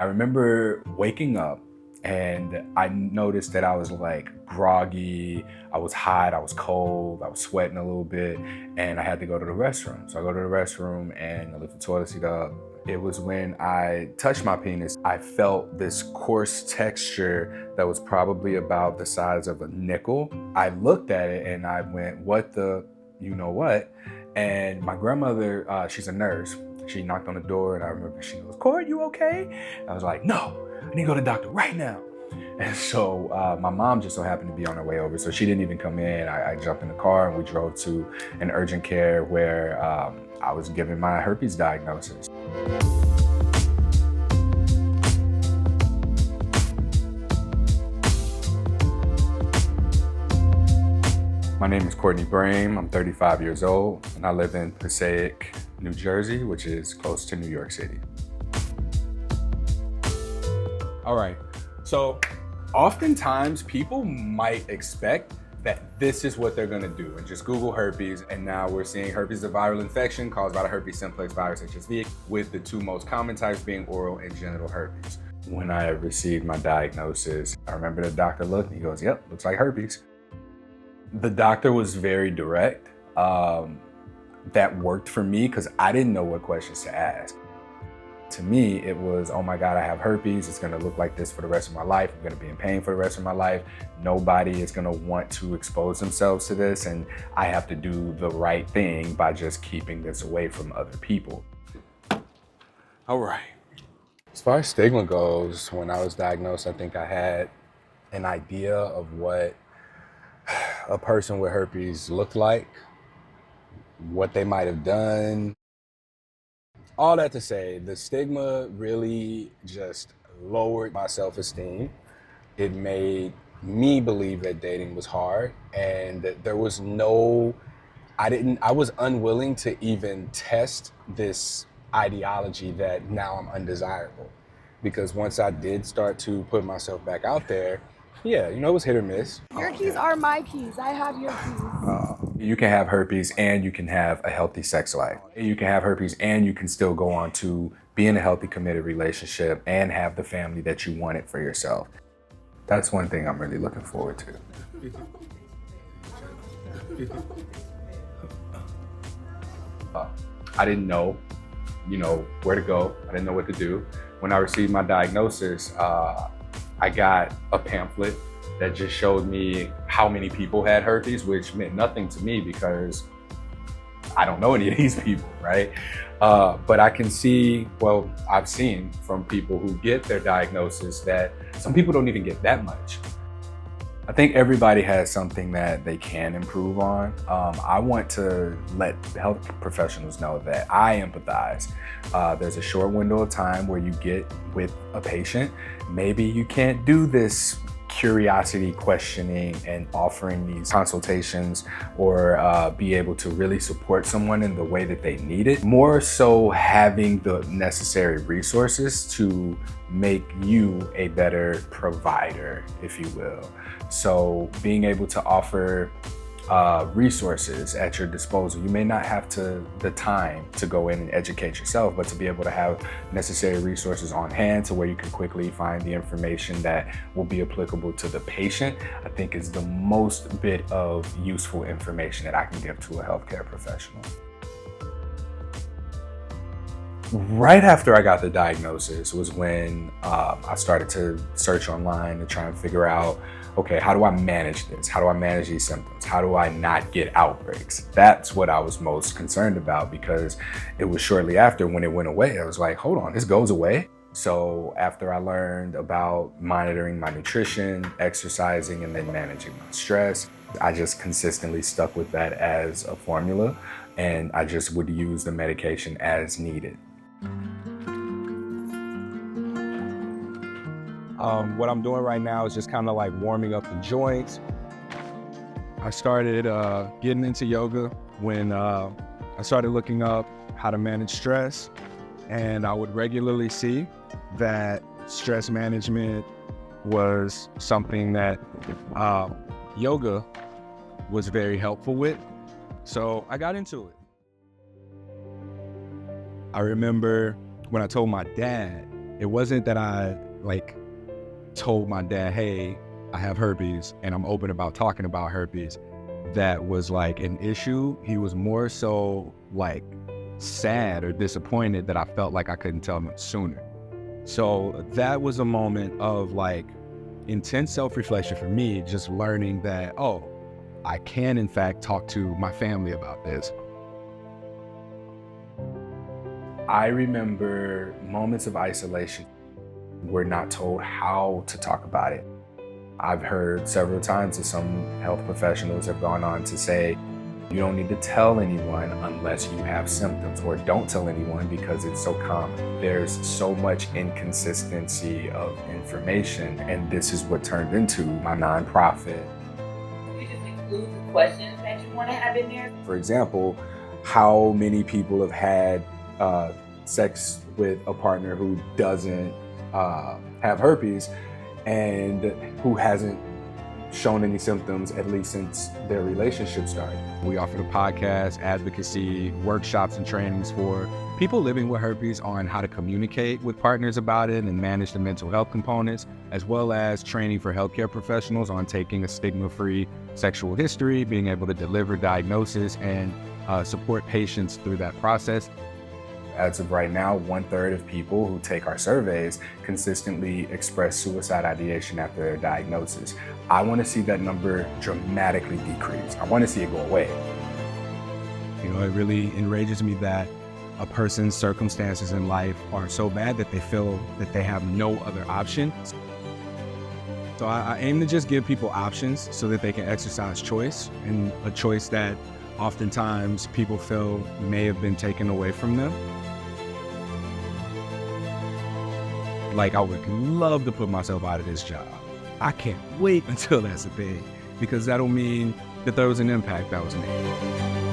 I remember waking up and I noticed that I was like groggy, I was hot, I was cold, I was sweating a little bit, and I had to go to the restroom. So I go to the restroom and I lift the toilet seat up. It was when I touched my penis, I felt this coarse texture that was probably about the size of a nickel. I looked at it and I went, what the, you know what? And my grandmother, she's a nurse. She knocked on the door and I remember she goes, "Court, you okay?" I was like, "No, I need to go to the doctor right now." And so my mom just so happened to be on her way over, so she didn't even come in. I jumped in the car and we drove to an urgent care where I was given my herpes diagnosis. My name is Courtney Brame. I'm 35 years old and I live in Passaic, New Jersey, which is close to New York City. All right, so oftentimes people might expect that this is what they're gonna do and just Google herpes, and now we're seeing herpes is a viral infection caused by the herpes simplex virus HSV, with the two most common types being oral and genital herpes. When I received my diagnosis, I remember the doctor looked and he goes, "Yep, looks like herpes." The doctor was very direct. That worked for me because I didn't know what questions to ask. To me, it was, oh my God, I have herpes. It's gonna look like this for the rest of my life. I'm gonna be in pain for the rest of my life. Nobody is gonna want to expose themselves to this, and I have to do the right thing by just keeping this away from other people. All right. As far as stigma goes, when I was diagnosed, I think I had an idea of what a person with herpes looked like, what they might have done. All that to say, the stigma really just lowered my self-esteem. It made me believe that dating was hard and that there was I was unwilling to even test this ideology that now I'm undesirable. Because once I did start to put myself back out there, yeah, it was hit or miss. Your keys are my keys. I have your keys. You can have herpes and you can have a healthy sex life. You can have herpes and you can still go on to be in a healthy, committed relationship and have the family that you wanted for yourself. That's one thing I'm really looking forward to. I didn't know, where to go. I didn't know what to do. When I received my diagnosis, I got a pamphlet that just showed me how many people had herpes, which meant nothing to me because I don't know any of these people, right? But I can see, I've seen from people who get their diagnosis that some people don't even get that much. I think everybody has something that they can improve on. I want to let health professionals know that I empathize. There's a short window of time where you get with a patient. Maybe you can't do this curiosity questioning and offering these consultations or be able to really support someone in the way that they need it. More so having the necessary resources to make you a better provider, if you will. So being able to offer resources at your disposal. You may not have the time to go in and educate yourself, but to be able to have necessary resources on hand to where you can quickly find the information that will be applicable to the patient, I think is the most bit of useful information that I can give to a healthcare professional. Right after I got the diagnosis was when I started to search online to try and figure out, okay, how do I manage this? How do I manage these symptoms? How do I not get outbreaks? That's what I was most concerned about, because it was shortly after when it went away, I was like, hold on, this goes away? So after I learned about monitoring my nutrition, exercising, and then managing my stress, I just consistently stuck with that as a formula, and I just would use the medication as needed. What I'm doing right now is just kind of like warming up the joints. I started getting into yoga when I started looking up how to manage stress, and I would regularly see that stress management was something that yoga was very helpful with. So I got into it. I remember when I told my dad It wasn't that I like told my dad, hey, I have herpes and I'm open about talking about herpes. That was like an issue. He was more so like sad or disappointed that I felt like I couldn't tell him sooner. So that was a moment of like intense self-reflection for me, just learning that, oh, I can in fact talk to my family about this. I remember moments of isolation. We're not told how to talk about it. I've heard several times that some health professionals have gone on to say, you don't need to tell anyone unless you have symptoms, or don't tell anyone because it's so common. There's so much inconsistency of information, and this is what turned into my nonprofit. You just include the questions that you want to have in there. For example, how many people have had sex with a partner who doesn't have herpes and who hasn't shown any symptoms, at least since their relationship started. We offer the podcast, advocacy, workshops, and trainings for people living with herpes on how to communicate with partners about it and manage the mental health components, as well as training for healthcare professionals on taking a stigma-free sexual history, being able to deliver diagnosis and support patients through that process. As of right now, 1/3 of people who take our surveys consistently express suicide ideation after their diagnosis. I want to see that number dramatically decrease. I want to see it go away. You know, it really enrages me that a person's circumstances in life are so bad that they feel that they have no other option. So I aim to just give people options so that they can exercise choice, and a choice that oftentimes people feel may have been taken away from them. Like, I would love to put myself out of this job. I can't wait until that's a thing, because that'll mean that there was an impact that was made.